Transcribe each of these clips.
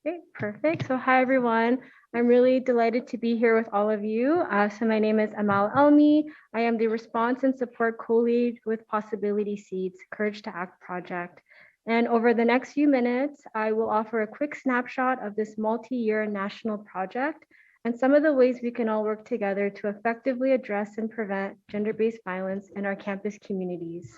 Okay, perfect. So hi, everyone. I'm really delighted to be here with all of you. So my name is Amal Elmi. I am the Response and Support Co-Lead with Possibility Seeds, Courage to Act project. And over the next few minutes, I will offer a quick snapshot of this multi-year national project and some of the ways we can all work together to effectively address and prevent gender-based violence in our campus communities.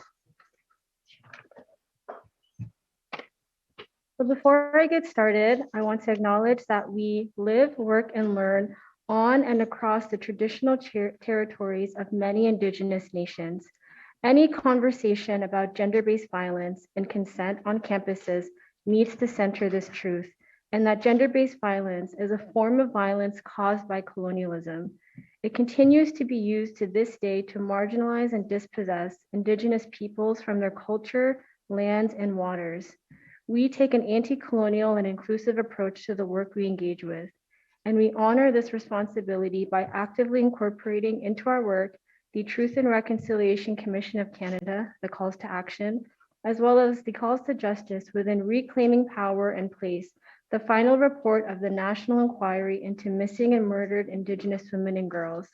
So before I get started, I want to acknowledge that we live, work, and learn on and across the traditional territories of many Indigenous nations. Any conversation about gender-based violence and consent on campuses needs to center this truth, and that gender-based violence is a form of violence caused by colonialism. It continues to be used to this day to marginalize and dispossess Indigenous peoples from their culture, lands, and waters. We take an anti-colonial and inclusive approach to the work we engage with, and we honor this responsibility by actively incorporating into our work the Truth and Reconciliation Commission of Canada, the calls to action, as well as the calls to justice within Reclaiming Power and Place, the final report of the National Inquiry into Missing and Murdered Indigenous Women and Girls.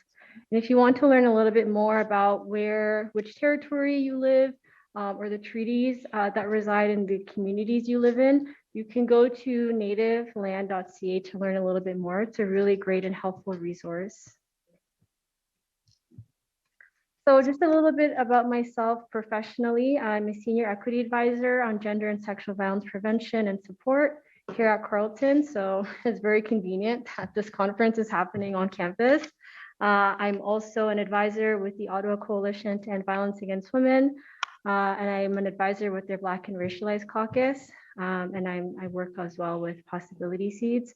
And if you want to learn a little bit more about which territory you live, or the treaties that reside in the communities you live in, you can go to nativeland.ca to learn a little bit more. It's a really great and helpful resource. So just a little bit about myself professionally. I'm a senior equity advisor on gender and sexual violence prevention and support here at Carleton. So it's very convenient that this conference is happening on campus. I'm also an advisor with the Ottawa Coalition to End Violence Against Women. And I'm an advisor with their Black and Racialized Caucus. And I work as well with Possibility Seeds.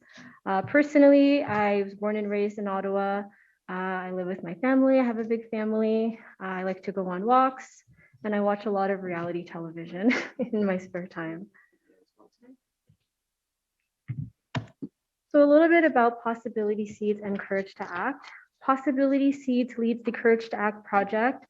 Personally, I was born and raised in Ottawa. I live with my family. I have a big family. I like to go on walks, and I watch a lot of reality television in my spare time. So a little bit about Possibility Seeds and Courage to Act. Possibility Seeds leads the Courage to Act project.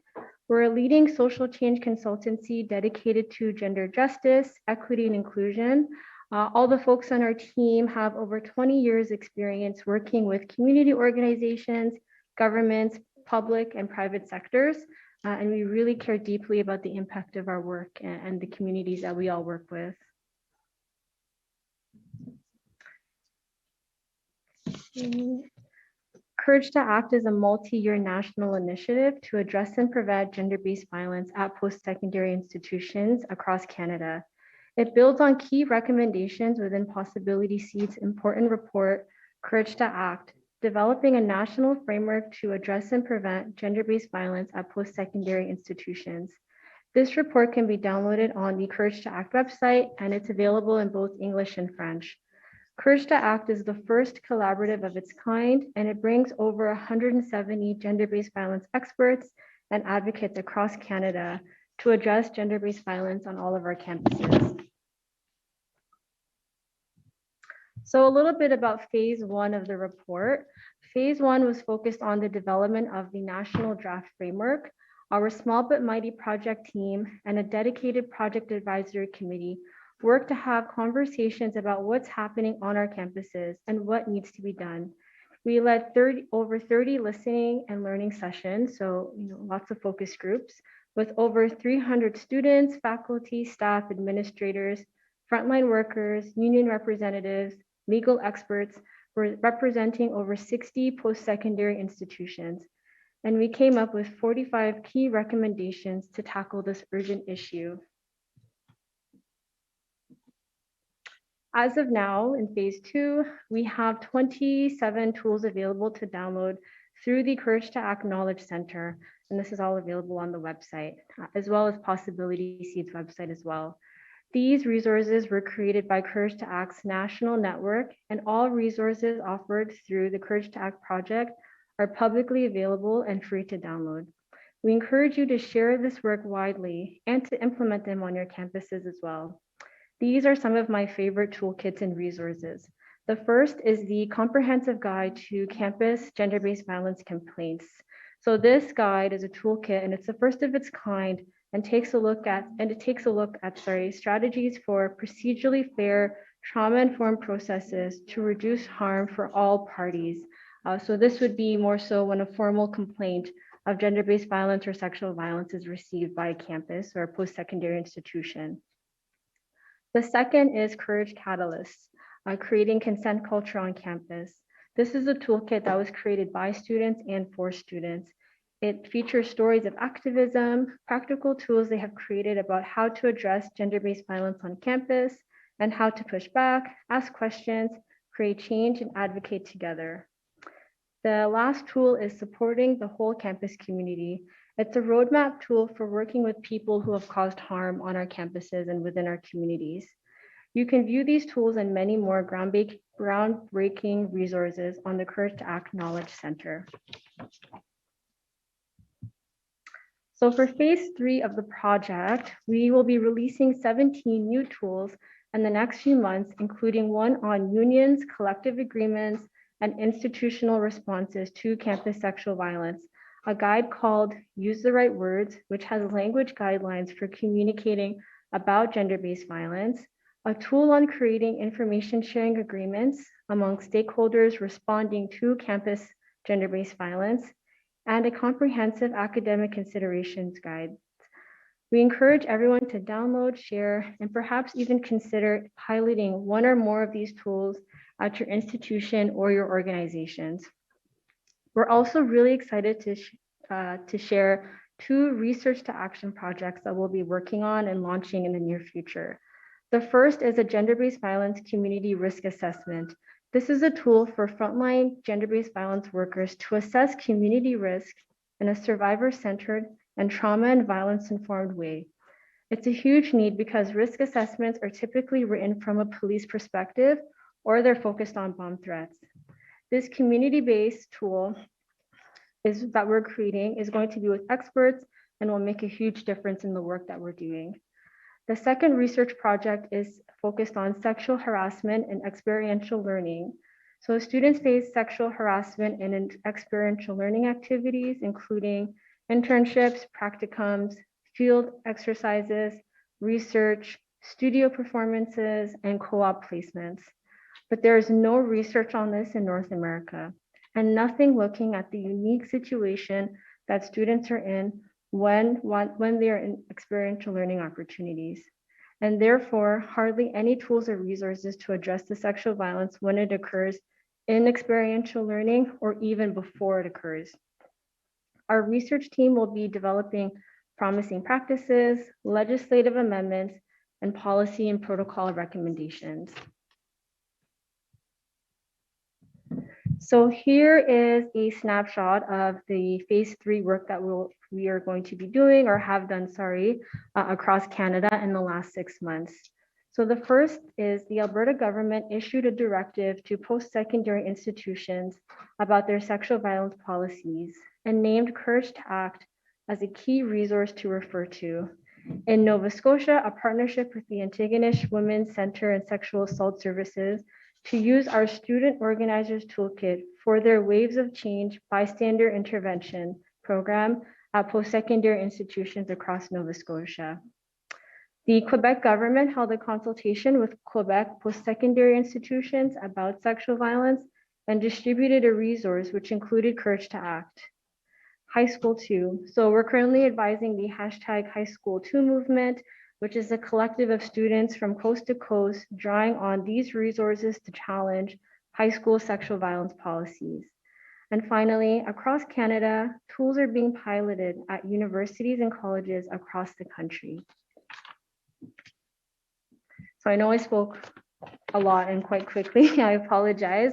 We're a leading social change consultancy dedicated to gender justice, equity, and inclusion. All the folks on our team have over 20 years experience working with community organizations, governments, public and private sectors. And we really care deeply about the impact of our work and the communities that we all work with. Courage to Act is a multi-year national initiative to address and prevent gender-based violence at post-secondary institutions across Canada. It builds on key recommendations within Possibility Seed's important report, Courage to Act, developing a national framework to address and prevent gender-based violence at post-secondary institutions. This report can be downloaded on the Courage to Act website, and it's available in both English and French. Courage to Act is the first collaborative of its kind, and it brings over 170 gender-based violence experts and advocates across Canada to address gender-based violence on all of our campuses. So a little bit about phase one of the report. Phase one was focused on the development of the National Draft Framework. Our Small But Mighty project team and a dedicated project advisory committee work to have conversations about what's happening on our campuses and what needs to be done. We led over 30 listening and learning sessions, so lots of focus groups, with over 300 students, faculty, staff, administrators, frontline workers, union representatives, legal experts, representing over 60 post-secondary institutions. And we came up with 45 key recommendations to tackle this urgent issue. As of now, in phase two, we have 27 tools available to download through the Courage to Act Knowledge Center. And this is all available on the website, as well as Possibility Seeds website as well. These resources were created by Courage to Act's national network, and all resources offered through the Courage to Act project are publicly available and free to download. We encourage you to share this work widely and to implement them on your campuses as well. These are some of my favorite toolkits and resources. The first is the Comprehensive Guide to Campus Gender-Based Violence Complaints. So this guide is a toolkit, and it's the first of its kind, and takes a look at strategies for procedurally fair trauma-informed processes to reduce harm for all parties. So this would be more so when a formal complaint of gender-based violence or sexual violence is received by a campus or a post-secondary institution. The second is Courage Catalysts, creating consent culture on campus. This is a toolkit that was created by students and for students. It features stories of activism, practical tools they have created about how to address gender-based violence on campus, and how to push back, ask questions, create change, and advocate together. The last tool is supporting the whole campus community. It's a roadmap tool for working with people who have caused harm on our campuses and within our communities. You can view these tools and many more groundbreaking resources on the Courage to Act Knowledge Center. So for phase 3 of the project, we will be releasing 17 new tools in the next few months, including one on unions, collective agreements, and institutional responses to campus sexual violence, a guide called Use the Right Words, which has language guidelines for communicating about gender-based violence, a tool on creating information sharing agreements among stakeholders responding to campus gender-based violence, and a comprehensive academic considerations guide. We encourage everyone to download, share, and perhaps even consider piloting one or more of these tools at your institution or your organizations. We're also really excited to share 2 research to action projects that we'll be working on and launching in the near future. The first is a gender-based violence community risk assessment. This is a tool for frontline gender-based violence workers to assess community risk in a survivor-centered and trauma and violence-informed way. It's a huge need because risk assessments are typically written from a police perspective or they're focused on bomb threats. This community-based tool that we're creating is going to be with experts and will make a huge difference in the work that we're doing. The second research project is focused on sexual harassment and experiential learning. So students face sexual harassment in experiential learning activities, including internships, practicums, field exercises, research, studio performances, and co-op placements. But there is no research on this in North America, and nothing looking at the unique situation that students are in when they are in experiential learning opportunities. And therefore, hardly any tools or resources to address the sexual violence when it occurs in experiential learning or even before it occurs. Our research team will be developing promising practices, legislative amendments, and policy and protocol recommendations. So here is a snapshot of the phase 3 work that we are going to be doing or have done, across Canada in the last 6 months. So the first is the Alberta government issued a directive to post-secondary institutions about their sexual violence policies and named Courage to Act as a key resource to refer to. In Nova Scotia, a partnership with the Antigonish Women's Centre and Sexual Assault Services to use our student organizers toolkit for their Waves of Change bystander intervention program at post-secondary institutions across Nova Scotia. The Quebec government held a consultation with Quebec post-secondary institutions about sexual violence and distributed a resource which included Courage to Act. High School 2. So we're currently advising the hashtag High School 2 movement, which is a collective of students from coast to coast drawing on these resources to challenge high school sexual violence policies. And finally, across Canada, tools are being piloted at universities and colleges across the country. So I know I spoke a lot and quite quickly. I apologize.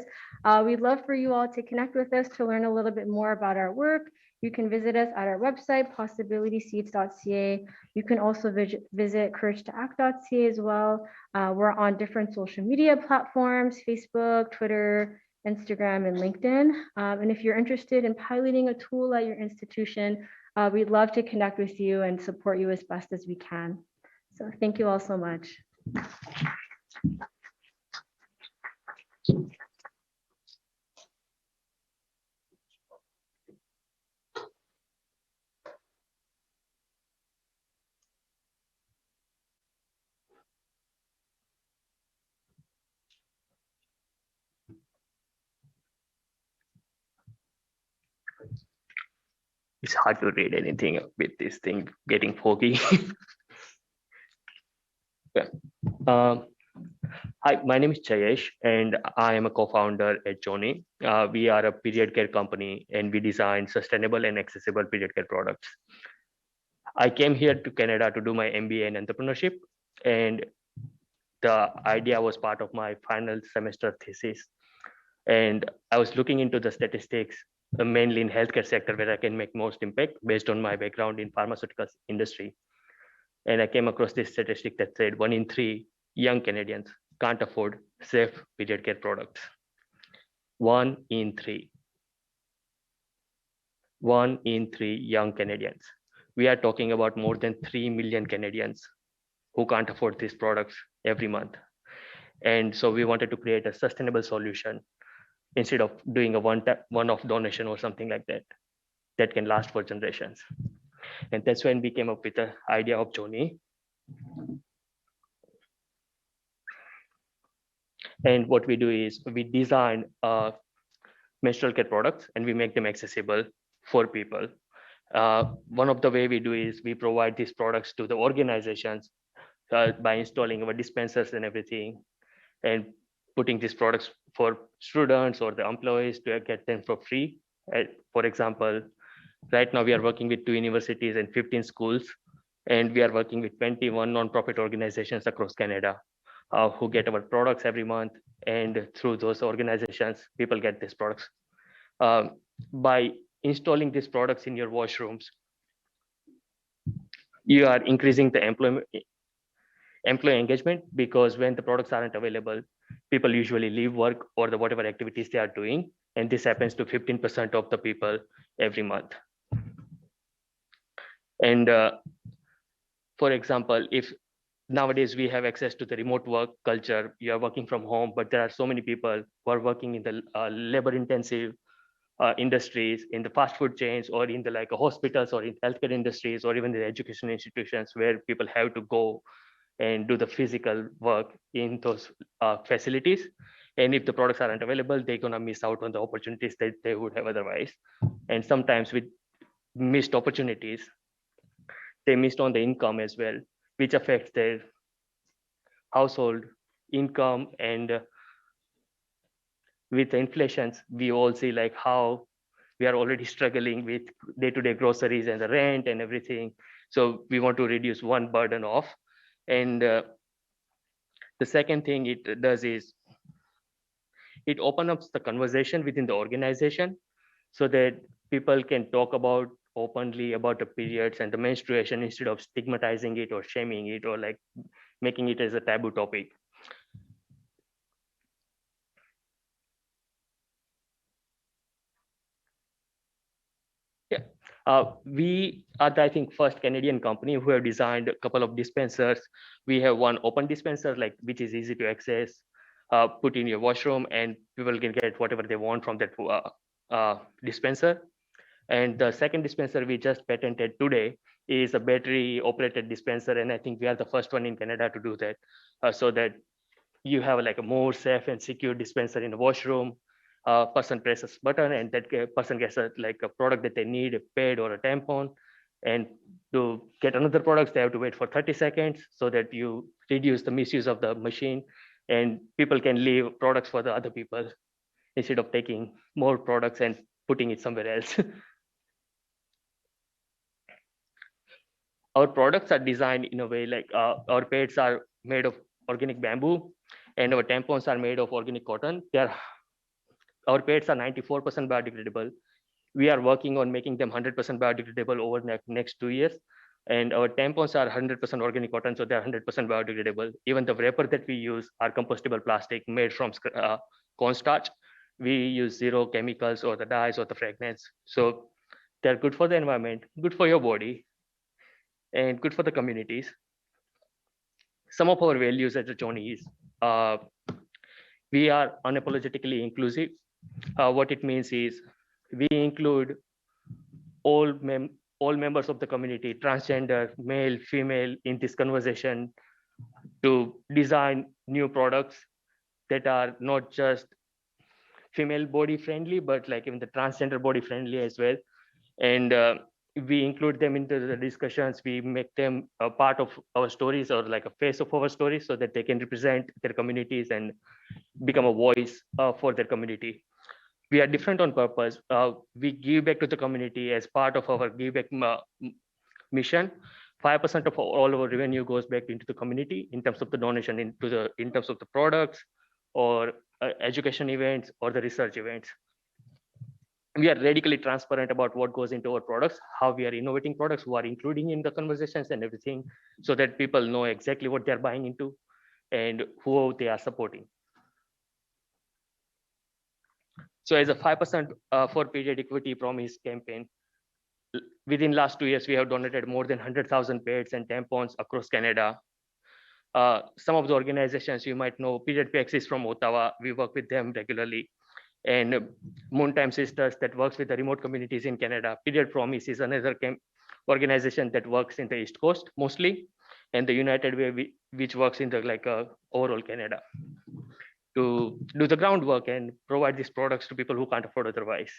We'd love for you all to connect with us to learn a little bit more about our work. You can visit us at our website, possibilityseeds.ca. You can also visit couragetoact.ca as well. We're on different social media platforms, Facebook, Twitter, Instagram, and LinkedIn. And if you're interested in piloting a tool at your institution, we'd love to connect with you and support you as best as we can. So thank you all so much. It's hard to read anything with this thing getting foggy. Yeah. Um, Hi, my name is Jayesh, and I am a co-founder at Joni. We are a period care company, and we design sustainable and accessible period care products. I came here to Canada to do my MBA in entrepreneurship, and the idea was part of my final semester thesis. And I was looking into the statistics, mainly in healthcare sector, where I can make most impact based on my background in pharmaceuticals industry. And I came across this statistic that said 1 in 3 young Canadians can't afford safe period care products. 1 in 3. 1 in 3 young Canadians. We are talking about more than 3 million Canadians who can't afford these products every month. And so we wanted to create a sustainable solution instead of doing a one-off donation or something like that that can last for generations. And that's when we came up with the idea of Joni. And what we do is we design menstrual care products and we make them accessible for people. One of the way we do is we provide these products to the organizations by installing our dispensers and everything, and putting these products for students or the employees to get them for free. For example, right now we are working with 2 universities and 15 schools, and we are working with 21 non-profit organizations across Canada who get our products every month. And through those organizations, people get these products. By installing these products in your washrooms, you are increasing the employee engagement, because when the products aren't available, people usually leave work or the whatever activities they are doing, and this happens to 15% of the people every month. And for example, if nowadays we have access to the remote work culture, you are working from home, but there are so many people who are working in the labor intensive industries, in the fast food chains, or in the like hospitals, or in healthcare industries, or even the education institutions, where people have to go and do the physical work in those facilities. And if the products aren't available, they're gonna miss out on the opportunities that they would have otherwise. And sometimes with missed opportunities, they missed on the income as well, which affects their household income. And with the inflations, we all see like how we are already struggling with day-to-day groceries and the rent and everything. So we want to reduce one burden off. And the second thing it does is it opens up the conversation within the organization, so that people can talk about openly about the periods and the menstruation, instead of stigmatizing it or shaming it, or like making it as a taboo topic. Yeah. We are the, I think, first Canadian company who have designed a couple of dispensers. We have one open dispenser, like which is easy to access, put in your washroom, and people can get whatever they want from that dispenser. And the second dispenser we just patented today is a battery operated dispenser. And I think we are the first one in Canada to do that, so that you have like a more safe and secure dispenser in the washroom. Person presses button, and that person gets a like a product that they need, a pad or a tampon. And to get another product, they have to wait for 30 seconds, so that you reduce the misuse of the machine, and people can leave products for the other people instead of taking more products and putting it somewhere else. Our products are designed in a way like our pads are made of organic bamboo, and our tampons are made of organic cotton. Our pads are 94% biodegradable. We are working on making them 100% biodegradable over the next 2 years. And our tampons are 100% organic cotton, so they're 100% biodegradable. Even the wrapper that we use are compostable plastic made from cornstarch. We use zero chemicals or the dyes or the fragrance. So they're good for the environment, good for your body, and good for the communities. Some of our values at the Joni is we are unapologetically inclusive. What it means is we include all all members of the community, transgender, male, female, in this conversation, to design new products that are not just female body friendly, but like even the transgender body friendly as well. And we include them into the discussions. We make them a part of our stories or like a face of our stories so that they can represent their communities and become a voice for their community. We are different on purpose. We give back to the community as part of our give back mission. 5% of all our revenue goes back into the community in terms of the donation in terms of the products or education events or the research events. We are radically transparent about what goes into our products, how we are innovating products, who are including in the conversations and everything, so that people know exactly what they're buying into and who they are supporting. So as a 5% for period equity promise campaign, within last 2 years, we have donated more than 100,000 pads and tampons across Canada. Some of the organizations you might know, Period PX is from Ottawa. We work with them regularly. And Moontime Sisters that works with the remote communities in Canada. Period Promise is another organization that works in the East Coast mostly, and the United Way, which works in the overall Canada to do the groundwork and provide these products to people who can't afford otherwise.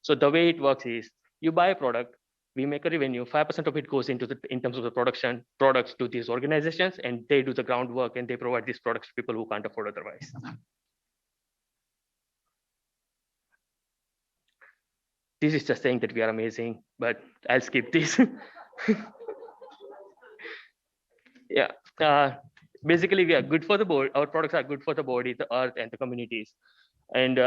So the way it works is you buy a product, we make a revenue, 5% of it goes into in terms of the production products to these organizations, and they do the groundwork and they provide these products to people who can't afford otherwise. This is just saying that we are amazing, but I'll skip this. Yeah. Basically, we are good for the board. Our products are good for the body, the earth, and the communities. And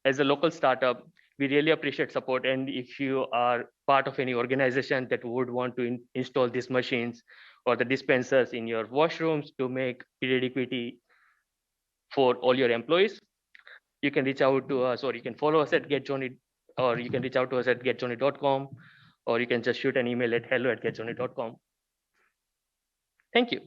as a local startup, we really appreciate support. And if you are part of any organization that would want to install these machines or the dispensers in your washrooms to make period equity for all your employees, you can reach out to us, or you can follow us at GetJoni, or you can reach out to us at getjoni.com, or you can just shoot an email at hello@getjoni.com. Thank you.